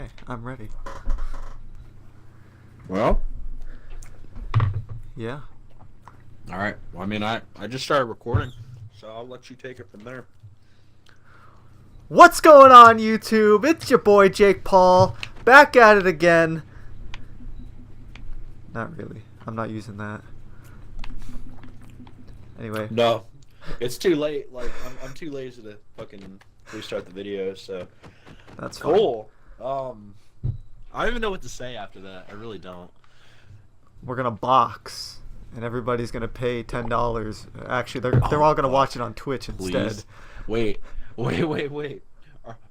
Okay, I'm ready. Well, Yeah. all right. Well, I mean, I just started recording, so I'll let you take it from there. What's going on, YouTube? It's your boy Jake Paul, back at it again. Not really. I'm not using that. Anyway. No, it's too late. Like, I'm too lazy to fucking restart the video, so. That's fine. Cool. I don't even know what to say after that. I really don't. We're gonna box, and everybody's gonna pay $10. Actually, they're all gonna watch it on Twitch instead. Please. Wait.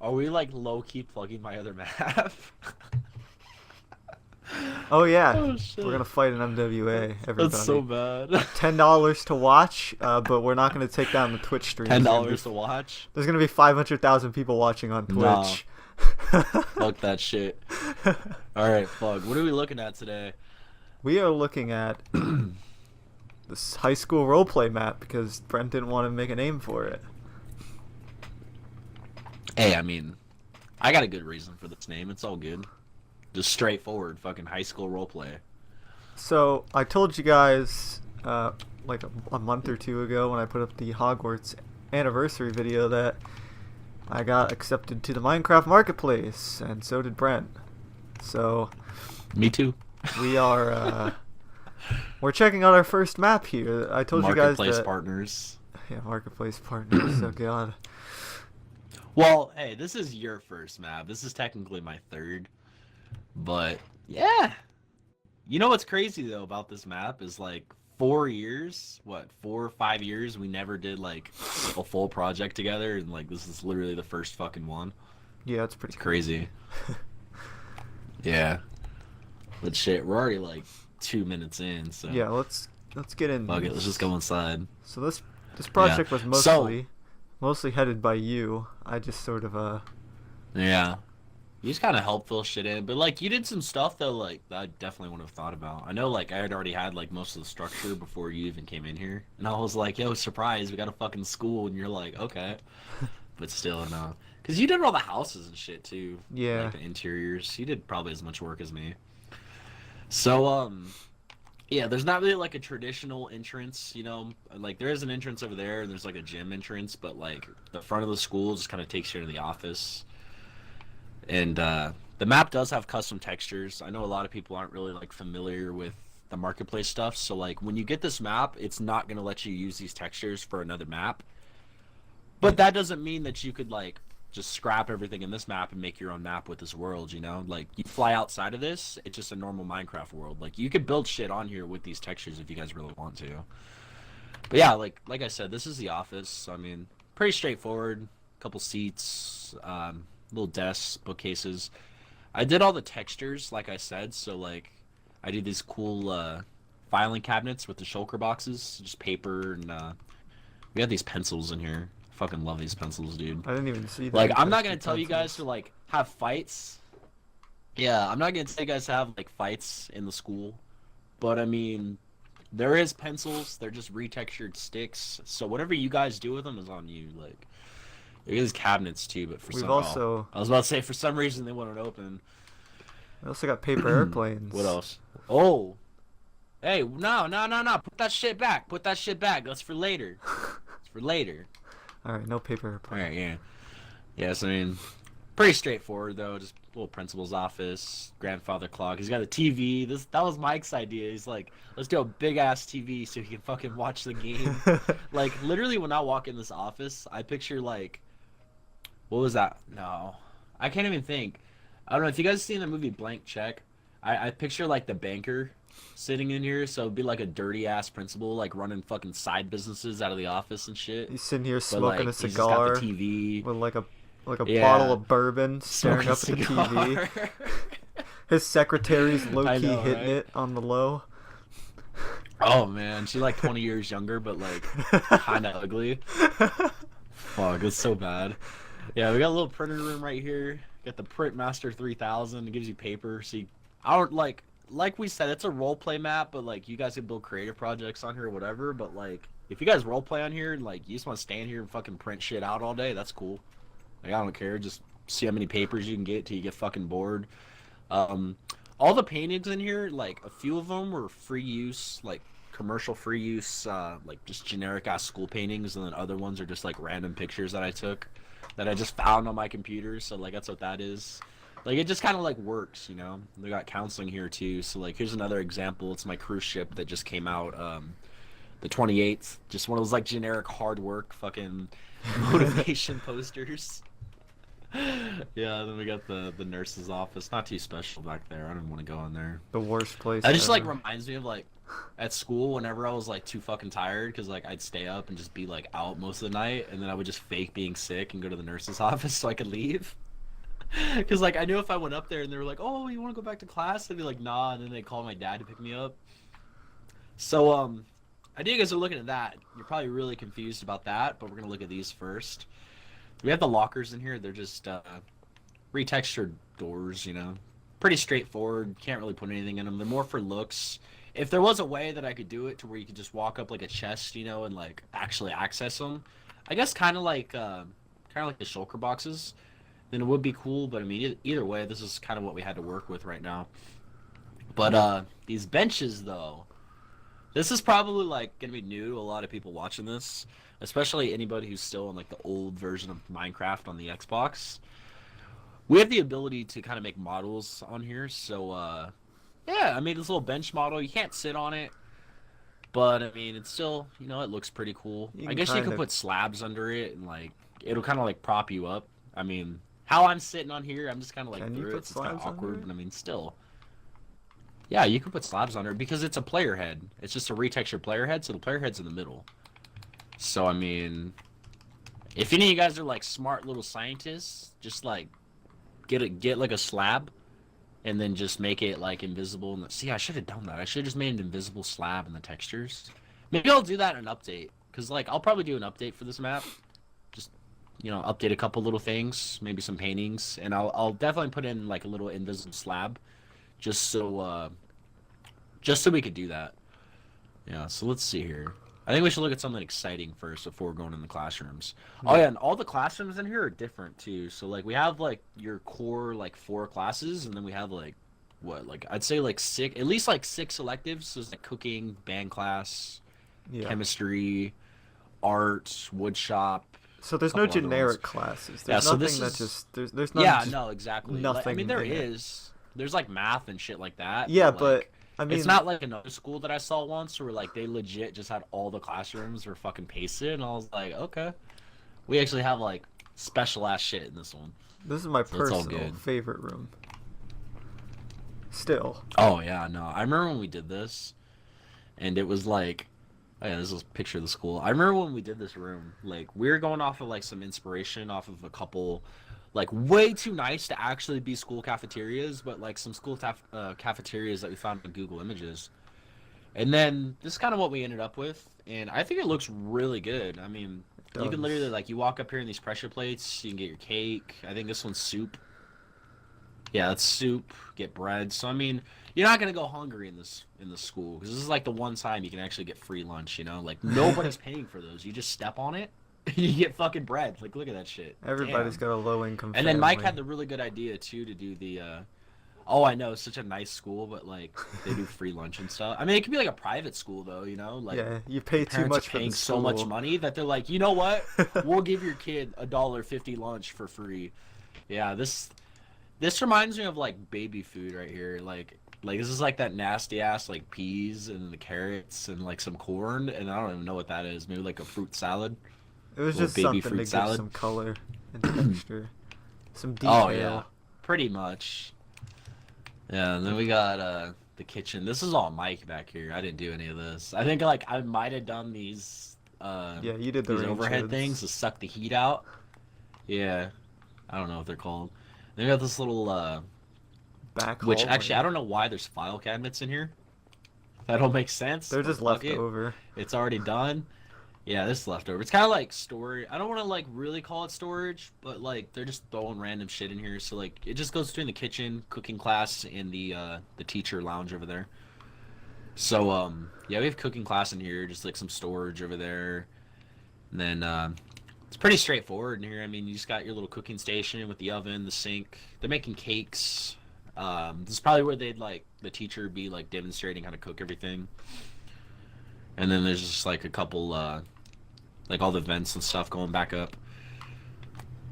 Are we like low key plugging my other map? Oh yeah, Oh, shit. we're gonna fight an MWA. Everybody. That's so bad. $10 to watch, but we're not gonna take down the Twitch stream. $10 to watch? There's gonna be 500,000 people watching on Twitch. Nah. Fuck that shit. Alright, fuck. What are we looking at today? We are looking at this high school roleplay map because Brent didn't want to make a name for it. Hey, I mean, I got a good reason for this name. It's all good. Just straightforward fucking high school roleplay. So, I told you guys like a month or two ago when I put up the Hogwarts anniversary video that I got accepted to the Minecraft Marketplace, and so did Brent. So, me too. We are we're checking out our first map here. I told you guys that Marketplace partners. Yeah, Marketplace partners. Oh god. Well, hey, this is your first map. This is technically my third. But yeah. You know what's crazy though about this map is like 4 years, 4 or 5 years, we never did like a full project together, and like this is literally the first fucking one. Yeah, it's pretty crazy. Yeah. But shit, we're already like 2 minutes in, so yeah, let's get in. Fuck it, let's just go inside. So this project was mostly headed by you. I just sort of yeah. You just kind of helped fill shit in, but like you did some stuff though, like that I definitely wouldn't have thought about. I know, like I had already had like most of the structure before you even came in here, and I was like, "Yo, surprise! We got a fucking school," and you're like, "Okay," but still, no, because you did all the houses and shit too. Yeah. Like the interiors, you did probably as much work as me. So, yeah, there's not really like a traditional entrance, you know, like there is an entrance over there, and there's like a gym entrance, but like the front of the school just kind of takes you to the office. And the map does have custom textures. I know a lot of people aren't really like familiar with the marketplace stuff, so like when you get this map, it's not going to let you use these textures for another map. But that doesn't mean that you could like just scrap everything in this map and make your own map with this world, you know? Like you fly outside of this, it's just a normal Minecraft world. Like you could build shit on here with these textures if you guys really want to. But yeah, like I said, this is the office. I mean, pretty straightforward. Couple seats, little desks, bookcases. I did all the textures, like I said, so like I did these cool filing cabinets with the shulker boxes, just paper, and we got these pencils in here. I fucking love these pencils, dude. I didn't even see that. Like, I'm not gonna tell you guys to like have fights. Yeah, I'm not gonna tell you guys to have like fights in the school, but I mean, there is pencils. They're just retextured sticks. So whatever you guys do with them is on you. Like. There's cabinets too, but for I was about to say for some reason they wouldn't open. We also got paper airplanes. What else? Oh, hey, no! Put that shit back. Put that shit back. That's for later. It's for later. All right, no paper airplanes. All right, yeah. Yes, I mean, pretty straightforward though. Just little principal's office, grandfather clock. He's got a TV. That was Mike's idea. He's like, let's do a big ass TV so he can fucking watch the game. Like literally, when I walk in this office, I picture like. What was that? No. I can't even think. I don't know if you guys seen the movie Blank Check. I picture like the banker sitting in here, so it'd be like a dirty ass principal like running fucking side businesses out of the office and shit. He's sitting here smoking a cigar he's just got the TV. with like a bottle of bourbon, staring up at the TV. His secretary's low-key hitting it on the low. Oh man, she's like 20 years younger, but like kind of ugly. Fuck, it's so bad. Yeah, we got a little printer room right here. Got the Print Master 3000. It gives you paper. So I don't like we said, it's a roleplay map, but like you guys can build creative projects on here or whatever. But like if you guys roleplay on here and like you just want to stand here and fucking print shit out all day, that's cool. Like I don't care. Just see how many papers you can get till you get fucking bored. Um, all the paintings in here, like a few of them were free use, like commercial free use, like just generic ass school paintings, and then other ones are just like random pictures that I took that I just found on my computer. So like that's what that is. Like it just kind of like works, you know. They got counseling here too. So like here's another example. It's my cruise ship that just came out the 28th. Just one of those like generic hard work fucking motivation posters. Yeah, then we got the nurse's office. Not too special back there. I don't want to go in there. The worst place. That just ever. like reminds me of like at school whenever I was like too fucking tired because like I'd stay up and just be like out most of the night, and then I would just fake being sick and go to the nurse's office so I could leave. Because like I knew if I went up there and they were like, "Oh, you want to go back to class?" I'd be like, "Nah," and then they call my dad to pick me up. So I know you guys are looking at that. You're probably really confused about that, but we're gonna look at these first. We have the lockers in here. They're just retextured doors, you know. Pretty straightforward. Can't really put anything in them. They're more for looks. If there was a way that I could do it to where you could just walk up like a chest, you know, and like actually access them, I guess kind of like the shulker boxes, then it would be cool. But I mean, either way, this is kind of what we had to work with right now. But these benches, though, this is probably like gonna be new to a lot of people watching this, especially anybody who's still on like the old version of Minecraft on the Xbox. We have the ability to kind of make models on here, so yeah, I made this little bench model. You can't sit on it, but I mean, it's still, you know, it looks pretty cool. I guess you could put slabs under it, and like it'll kind of like prop you up. I mean, how I'm sitting on here, I'm just kind of like through it. It's kind of awkward, but I mean, still. Yeah, you can put slabs under it because it's a player head. It's just a retextured player head, so the player head's in the middle. So I mean, if any of you guys are like smart little scientists, just like get like a slab, and then just make it like invisible. And see, I should have done that. I should have just made an invisible slab in the textures. Maybe I'll do that in an update, because like I'll probably do an update for this map. Just, you know, update a couple little things, maybe some paintings, and I'll definitely put in like a little invisible slab, just so we could do that. Yeah. So let's see here. I think we should look at something exciting first before going in the classrooms. Oh yeah, and all the classrooms in here are different too. So like we have like your core like 4 classes, and then we have like what, like I'd say like 6, at least like 6 electives. So it's like cooking, band class, chemistry, art, woodshop. So there's no generic classes. There's so nothing that just there's nothing. Yeah, no, exactly. Nothing. Like, I mean, there is. There's like math and shit like that. Yeah, but like, I mean, it's not like another school that I saw once where like they legit just had all the classrooms were fucking pasted, and I was like, okay, we actually have like special ass shit in this one. This is my personal favorite room. Still. Oh yeah, no, I remember when we did this, and it was like, oh yeah, this is a picture of the school. I remember when we did this room, like we were going off of like some inspiration off of a couple, like way too nice to actually be school cafeterias, but like some school cafeterias that we found in Google Images. And then this is kind of what we ended up with, and I think it looks really good. I mean, you can literally like, you walk up here in these pressure plates, you can get your cake. I think this one's soup. Yeah, that's soup. Get bread. So I mean, you're not gonna go hungry in this school, because this is like the one time you can actually get free lunch. You know, like nobody's paying for those. You just step on it. You get fucking bread. Like, look at that shit. Everybody's got a low income. And then Mike had the really good idea too to do the. Oh, I know, it's such a nice school, but like they do free lunch and stuff. I mean, it could be like a private school though, you know. Like, yeah, you pay too much for the school. So much money that they're like, you know what? We'll give your kid $1.50 lunch for free. Yeah, this reminds me of like baby food right here. Like this is like that nasty ass like peas and the carrots and like some corn, and I don't even know what that is. Maybe like a fruit salad. It was just something to give some color and texture, some detail. Oh yeah, pretty much. Yeah, and then we got the kitchen. This is all Mike back here. I didn't do any of this. I think like I might have done these. Yeah, you did these overhead things to suck the heat out. Yeah, I don't know what they're called. Then we got this little back. Which actually I don't know why there's file cabinets in here. That don't make sense. They're just left over. It's already done. Yeah, this is leftover. It's kind of like storage. I don't want to like really call it storage, but like they're just throwing random shit in here. So like it just goes between the kitchen, cooking class, and the teacher lounge over there. So yeah, we have cooking class in here, just like some storage over there. And then It's pretty straightforward in here. I mean, you just got your little cooking station with the oven, the sink. They're making cakes. This is probably where they'd like the teacher be like demonstrating how to cook everything. And then there's just like a couple like all the vents and stuff going back up.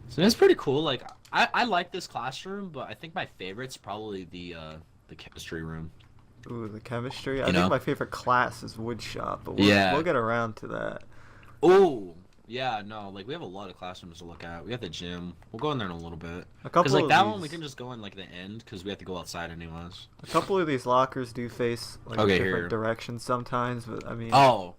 So it's pretty cool. Like I like this classroom, but I think my favorite's probably the chemistry room. Ooh, the chemistry. I You think know? my favorite class is Woodshop, but Yeah. we'll get around to that. Oh, yeah, no, like we have a lot of classrooms to look at. We have the gym. We'll go in there in a little bit. A Because couple like of that these, one we can just go in like the end because we have to go outside anyways. a couple of these lockers do face like Okay, different here. directions sometimes, but I mean, Oh,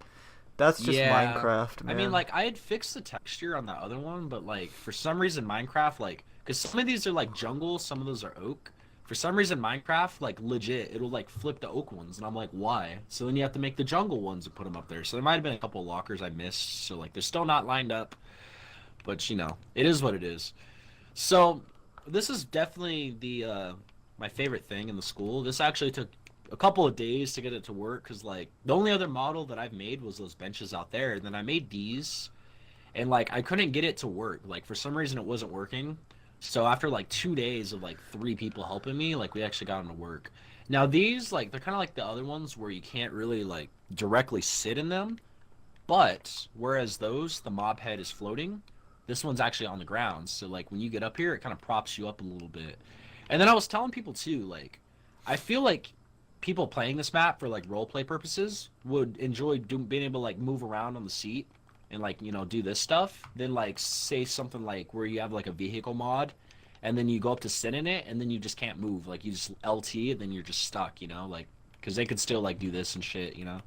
that's just yeah. Minecraft, I man. mean, like I had fixed the texture on that other one, but like for some reason Minecraft, like, because some of these are like jungle, some of those are oak. For some reason Minecraft, like legit, it'll like flip the oak ones, and I'm like, why? So then you have to make the jungle ones and put them up there. So there might have been a couple of lockers I missed. So like they're still not lined up, but you know, it is what it is. So this is definitely the my favorite thing in the school. This actually took a couple of days to get it to work because like the only other model that I've made was those benches out there, and then I made these, and like I couldn't get it to work. Like for some reason it wasn't working. So after like 2 days of like 3 people helping me, like we actually got them to work. Now these like they're kind of like the other ones where you can't really like directly sit in them, but whereas those the mob head is floating, this one's actually on the ground. So like when you get up here, it kind of props you up a little bit. And then I was telling people too, like I feel like people playing this map for like role play purposes would enjoy being able to like move around on the seat and like you know do this stuff. Then like say something like where you have like a vehicle mod, and then you go up to sit in it, and then you just can't move. Like you just LT, and then you're just stuck. You know, like because they could still like do this and shit. You know,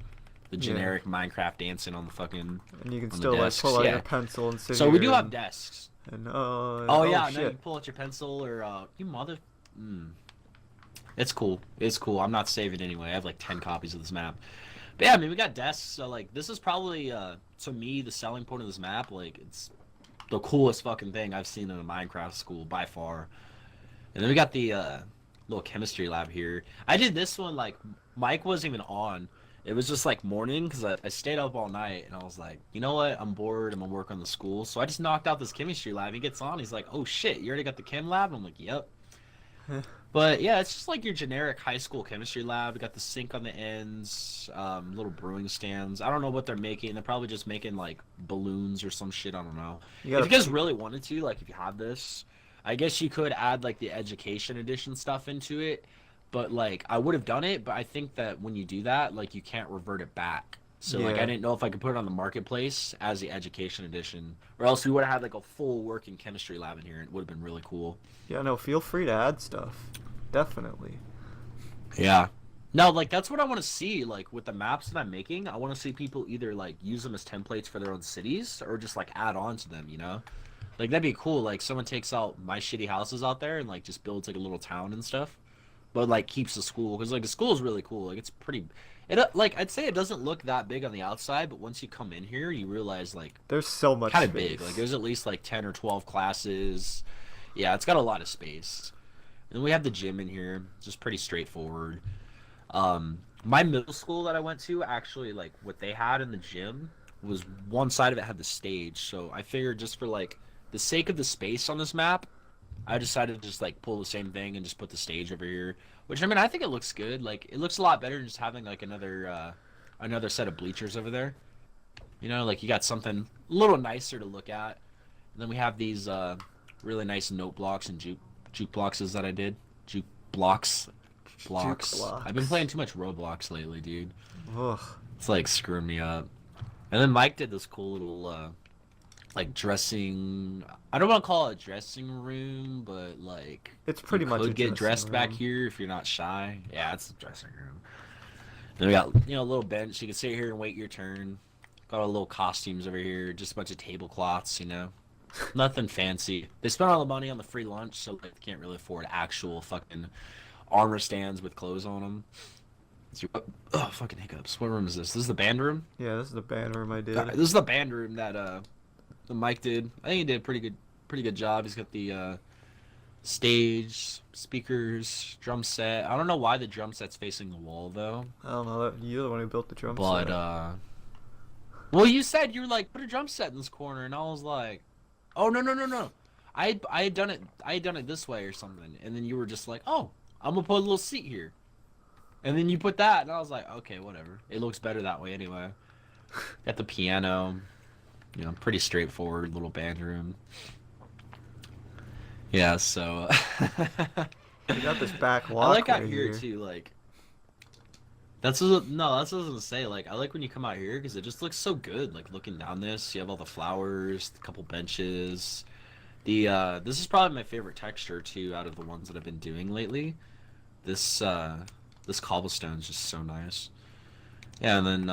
the Yeah. generic Minecraft dancing on the fucking and you can on the still like desks, pull out yeah. your pencil and sit So we here do have and, desks. and Oh yeah, no, you shit. pull out your pencil or you mother. It's cool. It's cool. I'm not saving anyway. I have like 10 copies of this map. But yeah, I mean we got desks. So like this is probably to me the selling point of this map. Like it's the coolest fucking thing I've seen in a Minecraft school by far. And then we got the little chemistry lab here. I did this one like Mike wasn't even on. It was just like morning because I stayed up all night and I was like, you know what? I'm bored. I'm gonna work on the school. So I just knocked out this chemistry lab. He gets on. He's like, oh shit, you already got the chem lab? I'm like, yep. But yeah, it's just like your generic high school chemistry lab. We got the sink on the ends, little brewing stands. I don't know what they're making. They're probably just making like balloons or some shit. I don't know. You If gotta you guys really wanted to, like if you have this, I guess you could add like the education edition stuff into it. But like I would have done it, but I think that when you do that, like you can't revert it back. So like Yeah. I didn't know if I could put it on the marketplace as the education edition, or else we would have had like a full working chemistry lab in here. And it would have been really cool. Yeah, no, feel free to add stuff. Definitely. Yeah. No, like that's what I want to see. Like with the maps that I'm making, I want to see people either like use them as templates for their own cities or just like add on to them. You know, like that'd be cool. Like someone takes out my shitty houses out there and like just builds like a little town and stuff, but like keeps the school because like the school is really cool. Like it's pretty. It like I'd say it doesn't look that big on the outside, but once you come in here, you realize like There's so much kind of space. big. Like there's at least like 10 or 12 classes. Yeah, it's got a lot of space. And we have the gym in here, just pretty straightforward. My middle school that I went to, actually, like what they had in the gym was one side of it had the stage. So I figured just for like the sake of the space on this map, I decided to just like pull the same thing and just put the stage over here. Which I mean, I think it looks good. Like it looks a lot better than just having like another set of bleachers over there. You know, like you got something a little nicer to look at. And then we have these really nice note blocks and juke boxes that I did. Juke blocks. Blocks. blocks. I've been playing too much Roblox lately, dude. Ugh. It's like screwing me up. And then Mike did this cool little like dressing. I don't want to call it a dressing room, but like It's pretty you much a could get dressing dressed back room. here if you're not shy. Yeah, it's a dressing room. Then we got a little bench. You can sit here and wait your turn. Got our little costumes over here. Just a bunch of tablecloths, Nothing fancy. They spent all the money on the free lunch, so they can't really afford actual fucking armor stands with clothes on them. Oh, fucking hiccups. What room is this? This is the band room? Yeah, this is the band room I did. Alright, this is the band room that the Mike did. I think he did a pretty good job. He's got the stage, speakers, drum set. I don't know why the drum set's facing the wall though. I don't know. You're the one who built the drum But set. Well, you said you were like, put a drum set in this corner, and I was like, oh no no no no, I had done it this way or something, and then you were just like, oh, I'm gonna put a little seat here, and then you put that, and I was like, okay, whatever. It looks better that way anyway. Got the piano, pretty straightforward little band room. Yeah, so You got this back I like out walkway here here. too, like. That's what I was gonna say. Like, I like when you come out here because it just looks so good. Like looking down this, you have all the flowers, a couple benches. This is probably my favorite texture too, out of the ones that I've been doing lately. This this cobblestone is just so nice. Yeah, and then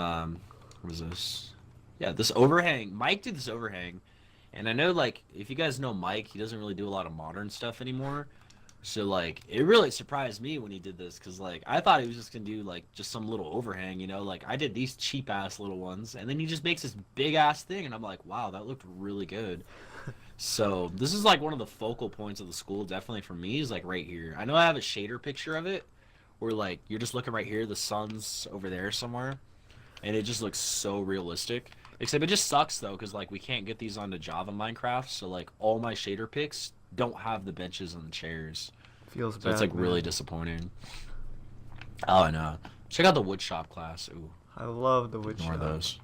what was this? Yeah, this overhang. Mike did this overhang, and I know like if you guys know Mike, he doesn't really do a lot of modern stuff anymore. So like it really surprised me when he did this because like I thought he was just gonna do like just some little overhang, like I did these cheap ass little ones, and then he just makes this big ass thing, and I'm like, wow, that looked really good. So this is like one of the focal points of the school, definitely for me, is like right here. I know I have a shader picture of it, where like you're just looking right here, the sun's over there somewhere, and it just looks so realistic. Except it just sucks though, because like we can't get these onto Java Minecraft, so like all my shader pics don't have the benches and the chairs. Feels So bad, it's like man. really disappointing. Oh, I know. Check out the woodshop class. Ooh, I love the ignore woodshop. those.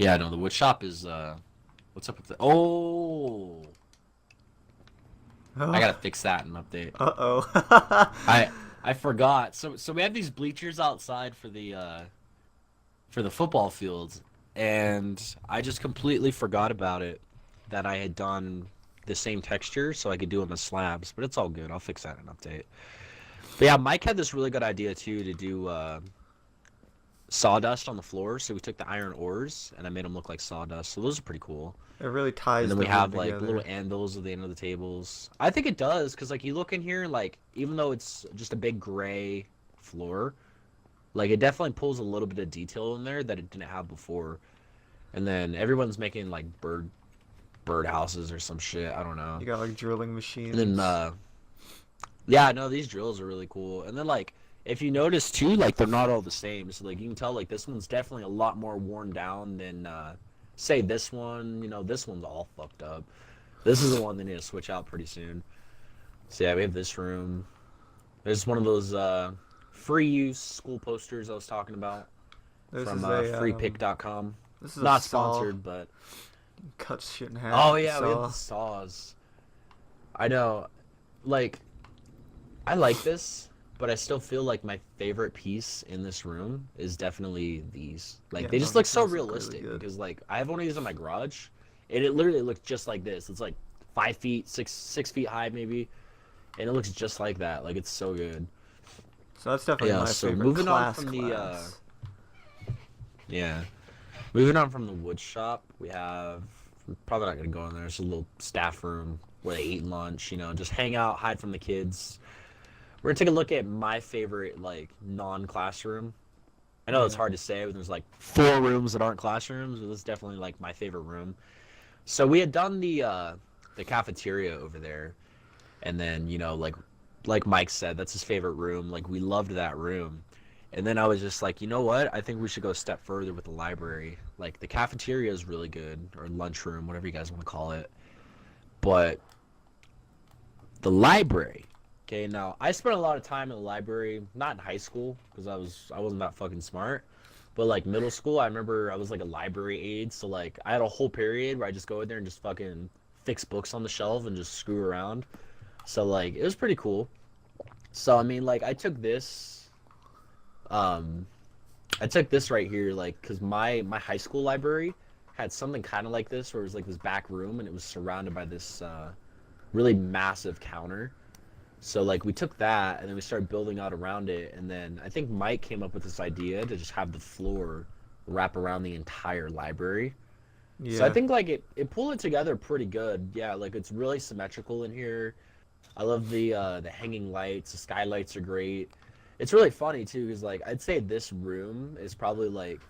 Yeah, no, the woodshop is what's up with the I gotta fix that and update. Uh-oh. I forgot. So we have these bleachers outside for the football fields, and I just completely forgot about it, that I had done the same texture so I could do them as slabs, but it's all good. I'll fix that in an update. But yeah, Mike had this really good idea too to do sawdust on the floor. So we took the iron ores and I made them look like sawdust. So those are pretty cool. It really ties And then the we have room like together. little anvils at the end of the tables. I think it does because like you look in here, like even though it's just a big gray floor, like it definitely pulls a little bit of detail in there that it didn't have before. And then everyone's making like bird houses or some shit. I don't know. You got like drilling machines. And then yeah, no, these drills are really cool. And then like if you notice too, like they're not all the same. So like you can tell like this one's definitely a lot more worn down than say this one. This one's all fucked up. This is the one they need to switch out pretty soon. So yeah, we have this room. There's one of those free use school posters I was talking about This from is a freepick.com. this is Not a saw. sponsored, but Cuts shit in half. oh with the yeah, we have saw. the saws. I know, like I like this, but I still feel like my favorite piece in this room is definitely these. Like Yeah, they no, just look these so ones look really realistic good. because like I have one of these in my garage, and it literally looks just like this. It's like 5 feet, 6 feet high maybe, and it looks just like that. Like it's so good. So that's definitely Yeah, my so favorite moving on class. from the, class. Yeah, moving on from the wood shop, we have. We're probably not gonna go in there. It's a little staff room where they eat lunch. Just hang out, hide from the kids. We're gonna take a look at my favorite like non-classroom. I know it's hard to say, but there's like 4 rooms that aren't classrooms, but this is definitely like my favorite room. So we had done the cafeteria over there, and then like Mike said, that's his favorite room. Like we loved that room. And then I was just like, you know what? I think we should go a step further with the library. Like the cafeteria is really good, or lunchroom, whatever you guys want to call it. But the library. Okay, now I spent a lot of time in the library, not in high school because I wasn't that fucking smart, but like middle school, I remember I was like a library aide, so like I had a whole period where I just go in there and just fucking fix books on the shelf and just screw around. So like it was pretty cool. So I mean like um I took this right here like cuz my high school library had something kind of like this where it was like this back room and it was surrounded by this really massive counter. So like we took that and then we started building out around it, and then I think Mike came up with this idea to just have the floor wrap around the entire library. Yeah. So I think like it pulled it together pretty good. Yeah, like it's really symmetrical in here. I love the hanging lights. The skylights are great. It's really funny too because like I'd say this room is probably like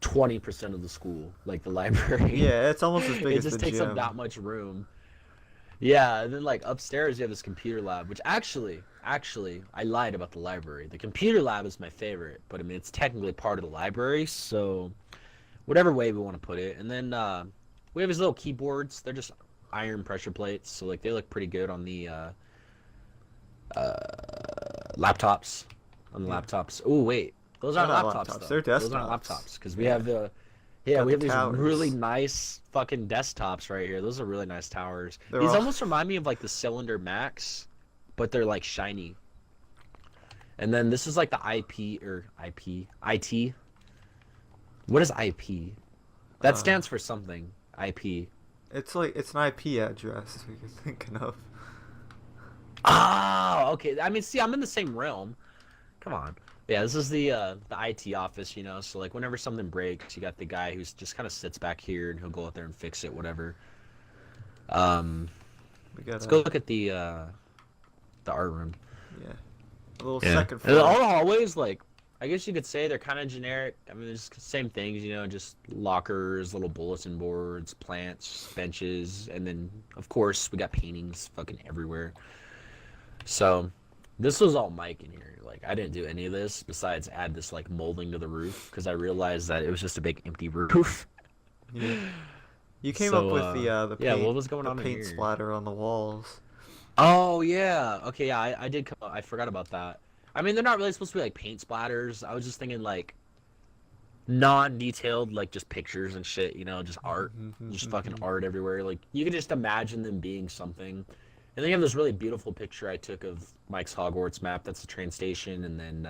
20% of the school, like the library. Yeah, it's almost as big It as just the takes gym. up that much room. Yeah, and then like upstairs you have this computer lab, which actually I lied about the library. The computer lab is my favorite, but I mean it's technically part of the library, so whatever way we want to put it. And then we have these little keyboards. They're just iron pressure plates, so like they look pretty good on the laptops. On the laptops. Oh wait, those aren't laptops though. They're desktops. Those aren't laptops because we have the we have these towers. really nice fucking desktops right here. Those are really nice towers. They're These all... almost remind me of like the Cylinder Max, but they're like shiny. And then this is like the IT. What is IP? That stands for something. IP. It's like it's an IP address you're thinking of. Oh, okay. I mean, see, I'm in the same realm. Come on. Yeah, this is the IT office, you know. So like, whenever something breaks, you got the guy who's just kind of sits back here, and he'll go out there and fix it, whatever. Let's go look at the art room. Yeah. A little second floor. And all the hallways, like, I guess you could say they're kind of generic. I mean, there's same things, you know, just lockers, little bulletin boards, plants, benches, and then, of course, we got paintings fucking everywhere. So, this was all Mike in here. Like, I didn't do any of this besides add this, like, molding to the roof because I realized that it was just a big empty roof. Yeah. You came up with the paint, what was going on in paint here? splatter on the walls. Oh, yeah. Okay, yeah, I did I forgot about that. I mean, they're not really supposed to be, like, paint splatters. I was just thinking, like, non-detailed, like, just pictures and shit, you know, just art. Just fucking art everywhere. Like, you can just imagine them being something. And then you have this really beautiful picture I took of Mike's Hogwarts map. That's the train station. And then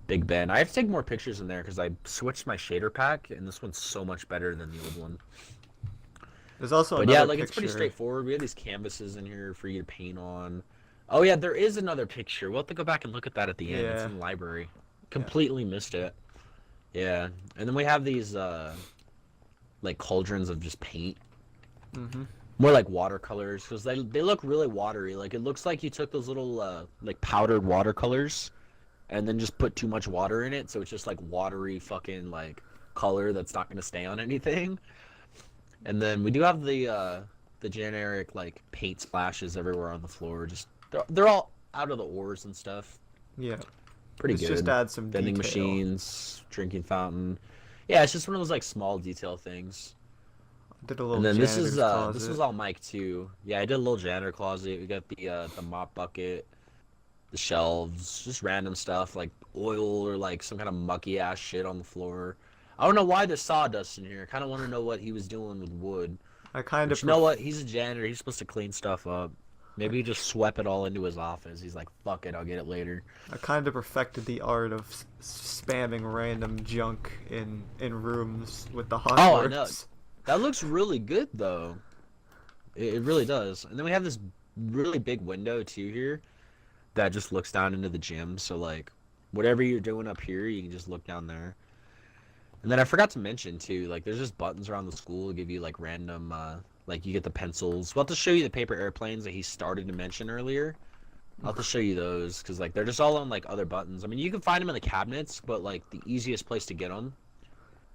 Big Ben. I have to take more pictures in there because I switched my shader pack, and this one's so much better than the old one. There's also but another yeah, like picture. It's pretty straightforward. We have these canvases in here for you to paint on. Oh yeah, there is another picture. We'll have to go back and look at that at the end. It's in the library. Completely missed it. Yeah, and then we have these like cauldrons of just paint. More like watercolors because they look really watery. Like it looks like you took those little like powdered watercolors and then just put too much water in it, so it's just like watery fucking like color that's not going to stay on anything. And then we do have the generic like paint splashes everywhere on the floor. Just they're all out of the ores and stuff. Yeah, pretty good. Just add some vending machines, drinking fountain. Yeah, it's just one of those like small detail things. Did a little. And then this is closet. all Mike too. Yeah, I did a little janitor closet. We got the mop bucket, the shelves, just random stuff like oil or like some kind of mucky ass shit on the floor. I don't know why there's sawdust in here. I kind of want to know what he was doing with wood. I kind of. You know what? He's a janitor. He's supposed to clean stuff up. Maybe he just swept it all into his office. He's like, fuck it, I'll get it later. I kind of perfected the art of spamming random junk in rooms with the Hogwarts. Oh, I know. That looks really good, though. It really does. And then we have this really big window, too, here that just looks down into the gym. So, like, whatever you're doing up here, you can just look down there. And then I forgot to mention, too, like, there's just buttons around the school to give you, like, random, like, you get the pencils. We'll have to show you the paper airplanes that he started to mention earlier. I'll have to show you those, because, like, they're just all on, like, other buttons. I mean, you can find them in the cabinets, but, like, the easiest place to get them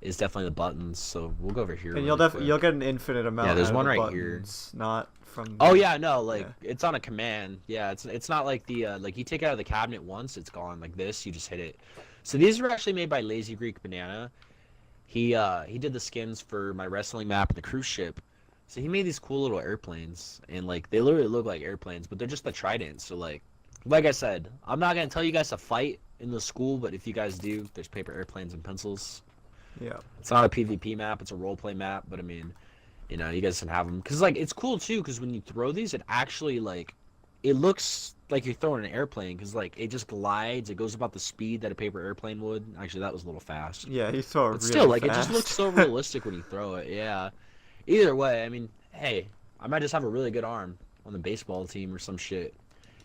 is definitely the buttons. So we'll go over here. And you'll get an infinite amount. Yeah, there's out one of right buttons, here. Not from. Oh yeah, no, like it's on a command. Yeah, it's not like the like you take it out of the cabinet once, it's gone. Like this, you just hit it. So these were actually made by Lazy Greek Banana. He did the skins for my wrestling map and the cruise ship. So he made these cool little airplanes, and like they literally look like airplanes, but they're just the tridents. So like I said, I'm not gonna tell you guys to fight in the school, but if you guys do, there's paper airplanes and pencils. Yeah. It's not a PvP map, it's a roleplay map, but I mean, you know, you guys can have them. Because, like, it's cool, too, because when you throw these, it actually, like, it looks like you're throwing an airplane, because, like, it just glides, it goes about the speed that a paper airplane would. Actually, that was a little fast. Yeah, you throw it but really still, like, fast. it just looks so realistic when you throw it, yeah. Either way, I mean, hey, I might just have a really good arm on the baseball team or some shit.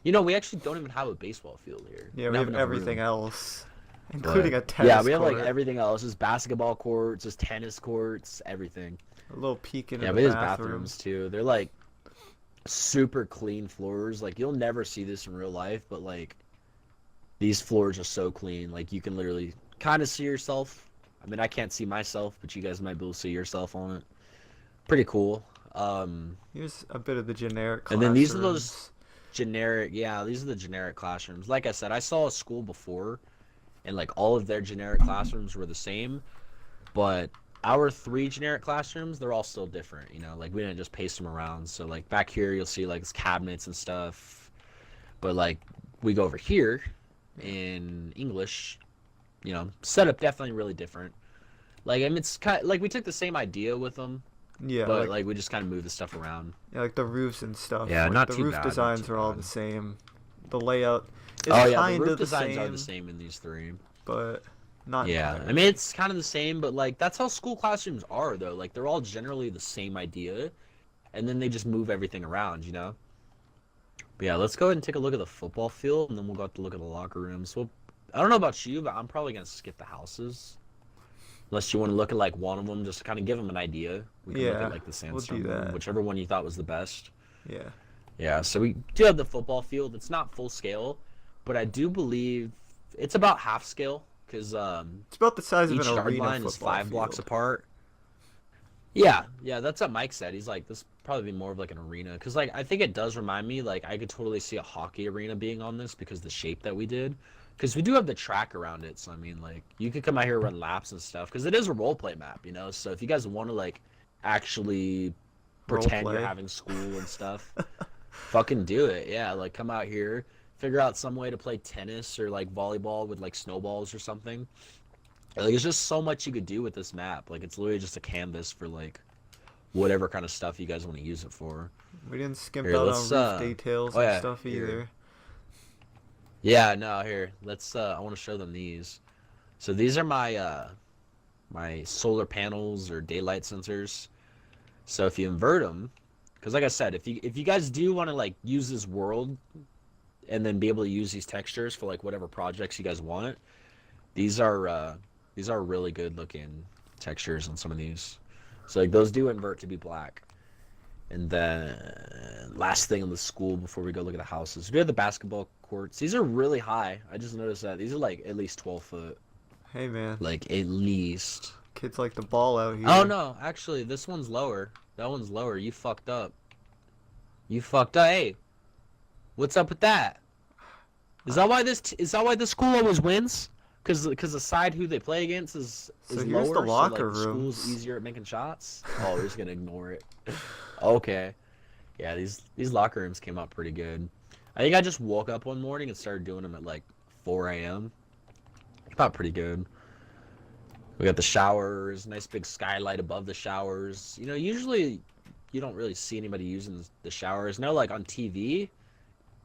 You know, we actually don't even have a baseball field here. Yeah, we have everything else. Including a tennis Yeah, we have court. like everything else. There's basketball courts, there's tennis courts, everything. A little peek into the the there's bathroom. bathrooms too. They're like super clean floors. Like you'll never see this in real life, but like these floors are so clean. Like you can literally kind of see yourself. I mean, I can't see myself, but you guys might be able to see yourself on it. Pretty cool. Here's a bit of the generic And classrooms. then these are those generic, these are the generic classrooms. Like I said, I saw a school before, and like all of their generic classrooms were the same, but our 3 generic classrooms, they're all still different, you know, like we didn't just paste them around. So like back here you'll see like cabinets and stuff, but like we go over here in English, you know, setup definitely really different. Like I mean, it's kind of, like we took the same idea with them, Yeah, but like we just kind of moved the stuff around. yeah, like the roofs and stuff. Yeah, like, not the too roof bad, designs are all bad. the same. The layout is Oh yeah, the kind roof of the designs same, are the same in these 3. but not Yeah, entirely. I mean it's kind of the same, but like that's how school classrooms are though. Like they're all generally the same idea, and then they just move everything around, you know. But yeah, let's go ahead and take a look at the football field, and then we'll go have to look at the locker rooms. Well, I don't know about you, but I'm probably gonna skip the houses, unless you want to look at like one of them, just to kind of give them an idea. We can look Yeah, at like the we'll sandstone do room, that. whichever one you thought was the best. Yeah. Yeah, so we do have the football field. It's not full scale, but I do believe it's about half scale because It's about the size of each an yard arena line is football 5 blocks field. apart. Yeah, yeah, that's what Mike said. He's like, this probably be more of like an arena because like I think it does remind me like I could totally see a hockey arena being on this because the shape that we did. Because we do have the track around it, so I mean like you could come out here and run laps and stuff because it is a role play map, you know. So if you guys want to like actually pretend you're Roleplay. having school and stuff. Fucking do it. Yeah, like come out here, figure out some way to play tennis or like volleyball with like snowballs or something. Like there's just so much you could do with this map. Like it's literally just a canvas for like whatever kind of stuff you guys want to use it for. We didn't skimp Here, out let's, on roof details oh, and yeah, stuff here. either. Yeah, no, here. Let's I want to show them these. So these are my my solar panels or daylight sensors. So if you invert them, because like I said, if you guys do want to like use this world and then be able to use these textures for like whatever projects you guys want, these are really good looking textures on some of these. So like those do invert to be black. And then last thing in the school before we go look at the houses, we have the basketball courts. These are really high. I just noticed that these are like at least 12 foot. Hey man, Like at least. kids like the ball out here. Oh no, actually this one's lower. That one's lower. You fucked up. You fucked up. Hey, what's up with that? Is that why this school always wins? Because the side who they play against is So lower. here's the locker so, like, the rooms. school's easier at making shots. Oh, we're just gonna ignore it. Okay. Yeah, these locker rooms came out pretty good. I think I just woke up one morning and started doing them at like 4 a.m. Came out pretty good. We got the showers, nice big skylight above the showers. You know, usually you don't really see anybody using the showers. No, like on TV,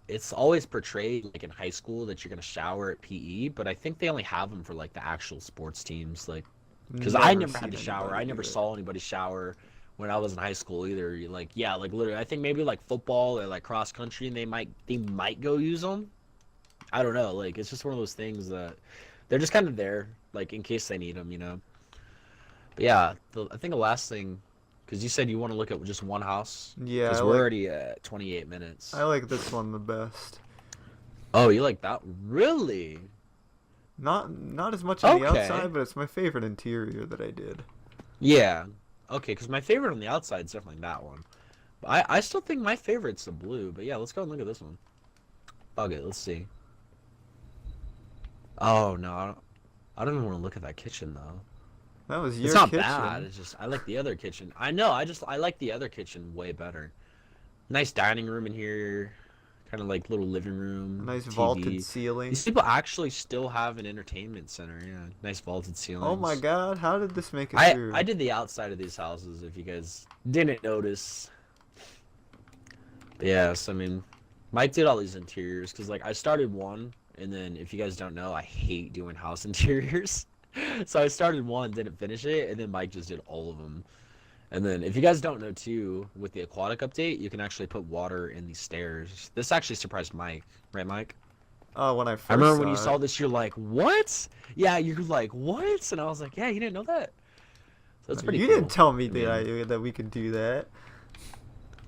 it's always portrayed like in high school that you're gonna shower at PE, but I think they only have them for like the actual sports teams, like because I never had to seen shower. I anybody never do it. saw anybody shower when I was in high school either. Like yeah, like literally, I think maybe like football or like cross country, and they might go use them. I don't know. Like it's just one of those things that they're just kind of there, like in case they need them, you know. But yeah, I think the last thing, because you said you want to look at just one house. Yeah, Because I we're like, already at 28 minutes. I like this one the best. Oh, you like that? Really? Not as much on the Okay. outside, but it's my favorite interior that I did. Yeah. Okay, because my favorite on the outside is definitely that one. But I still think my favorite's the blue. But yeah, let's go and look at this one. Bug it. Let's see. Oh no, I don't even want to look at that kitchen though. That was your It's not kitchen. bad. It's just I like the other kitchen. I know. I like the other kitchen way better. Nice dining room in here. Kind of like little living room. Nice TV. vaulted ceiling. These people actually still have an entertainment center. Yeah, nice vaulted ceilings. Oh my god, how did this make it I through? I did the outside of these houses. If you guys didn't notice. But yeah, so I mean, Mike did all these interiors because like I started one, and then if you guys don't know, I hate doing house interiors. So I started one, didn't finish it, and then Mike just did all of them. And then if you guys don't know too, with the aquatic update, you can actually put water in these stairs. This actually surprised Mike, right, Mike? Oh, when I first I remember saw when you it. saw this, you're like, "What?" Yeah, you're like, "What?" And I was like, "Yeah, you didn't know that." So that's pretty You cool. didn't tell me I mean, that we could do that.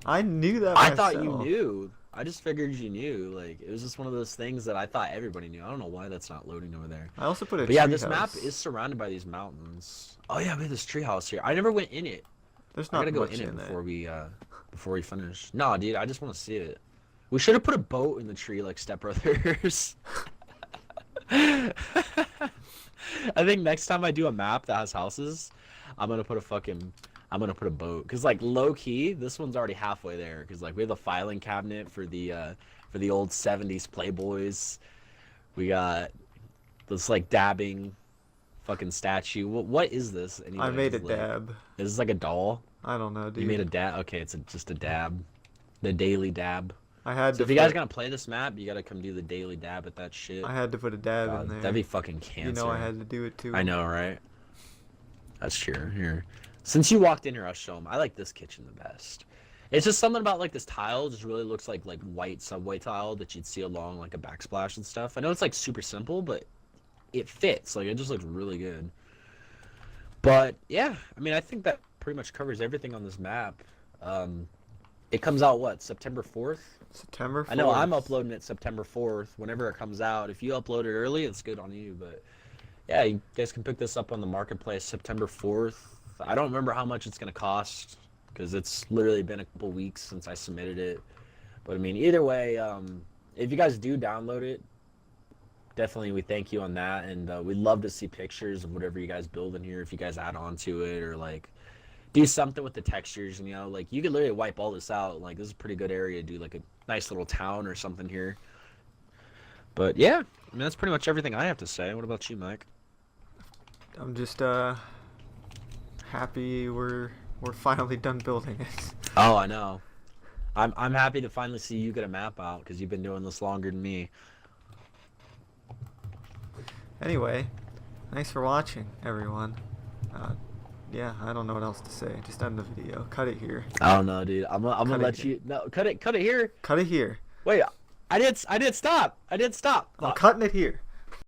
I knew that I myself. thought you knew. I just figured you knew. Like it was just one of those things that I thought everybody knew. I don't know why that's not loading over there. I also put a But yeah, tree this map house. is surrounded by these mountains. Oh yeah, we have this treehouse here. I never went in it. There's I not gotta go much in it in before we finish. No, dude, I just want to see it. We should have put a boat in the tree like Step Brothers. I think next time I do a map that has houses, I'm gonna put a boat, cause like low key, this one's already halfway there, cause like we have a filing cabinet for the old '70s Playboys. We got this like dabbing fucking statue. What is this? I made a Like, dab. is this like a doll? I don't know, dude. You made a dab? Okay, it's just a dab. The daily dab. I had So to if you guys gonna play this map, you gotta come do the daily dab at that shit. I had to put a dab God, in there. that'd be fucking cancer. You know I had to do it too. I know, right? That's true. Here, since you walked in here, I'll show them. I like this kitchen the best. It's just something about like this tile just really looks like white subway tile that you'd see along like a backsplash and stuff. I know it's like super simple, but it fits. Like it just looks really good. But yeah, I mean, I think that pretty much covers everything on this map. It comes out what, September 4th? September 4th. I know I'm uploading it September 4th. Whenever it comes out, if you upload it early, it's good on you. But yeah, you guys can pick this up on the marketplace September 4th. I don't remember how much it's gonna cost because it's literally been a couple weeks since I submitted it. But I mean, either way, if you guys do download it, definitely we thank you on that, and we'd love to see pictures of whatever you guys build in here. If you guys add on to it or like do something with the textures, you know, like you could literally wipe all this out. Like this is a pretty good area to do like a nice little town or something here. But yeah, I mean that's pretty much everything I have to say. What about you, Mike? I'm just happy we're finally done building it. Oh, I know. I'm happy to finally see you get a map out because you've been doing this longer than me. Anyway, thanks for watching, everyone. Yeah, I don't know what else to say. Just end the video. Cut it here. I don't know, dude. I'm gonna let you. No, cut it here. Cut it here. Wait, I did stop. I'm cutting it here.